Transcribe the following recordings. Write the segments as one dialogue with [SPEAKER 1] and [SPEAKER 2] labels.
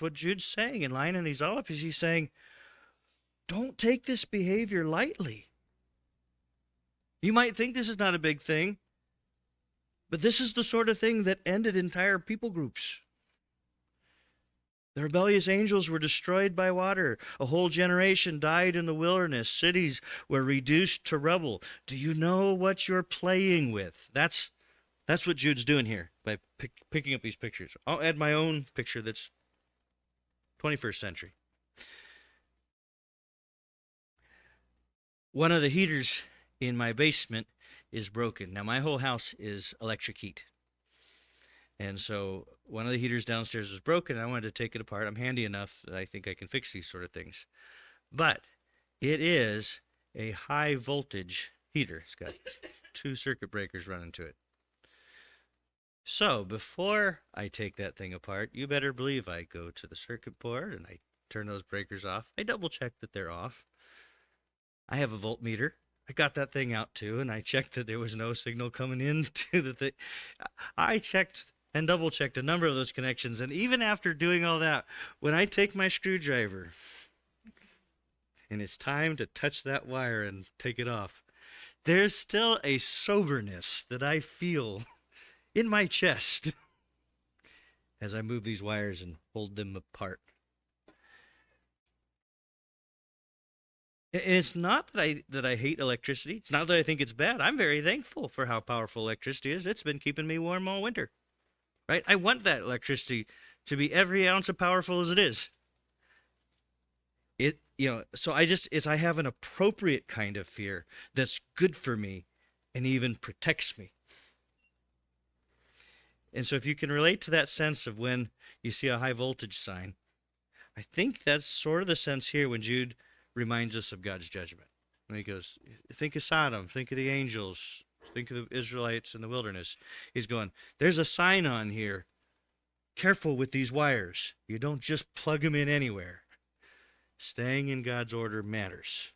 [SPEAKER 1] what Jude's saying in lining these all up is he's saying, don't take this behavior lightly. You might think this is not a big thing, but this is the sort of thing that ended entire people groups. The rebellious angels were destroyed by water. A whole generation died in the wilderness. Cities were reduced to rubble. Do you know what you're playing with? That's what Jude's doing here by picking up these pictures. I'll add my own picture that's 21st century. One of the heaters in my basement is broken. Now, my whole house is electric heat. And so one of the heaters downstairs was broken. I wanted to take it apart. I'm handy enough that I think I can fix these sort of things. But it is a high voltage heater. It's got 2 circuit breakers running to it. So before I take that thing apart, you better believe I go to the circuit board and I turn those breakers off. I double check that they're off. I have a voltmeter. I got that thing out too, and I checked that there was no signal coming into the thing. I checked and double checked a number of those connections, and even after doing all that, when I take my screwdriver and it's time to touch that wire and take it off, there's still a soberness that I feel in my chest as I move these wires and hold them apart. And it's not that I hate electricity. It's not that I think it's bad. I'm very thankful for how powerful electricity is. It's been keeping me warm all winter. Right? I want that electricity to be every ounce as powerful as it is. So I have an appropriate kind of fear that's good for me and even protects me. And so if you can relate to that sense of when you see a high voltage sign, I think that's sort of the sense here when Jude reminds us of God's judgment. When he goes, think of Sodom, think of the angels, think of the Israelites in the wilderness. He's going, there's a sign on here. Careful with these wires. You don't just plug them in anywhere. Staying in God's order matters.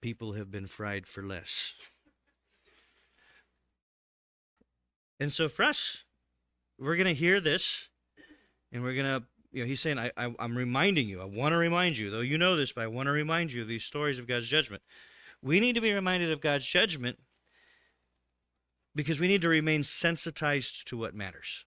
[SPEAKER 1] People have been fried for less. And so for us, we're going to hear this, and we're going to, he's saying, I'm reminding you. I want to remind you, though you know this, but I want to remind you of these stories of God's judgment. We need to be reminded of God's judgment because we need to remain sensitized to what matters.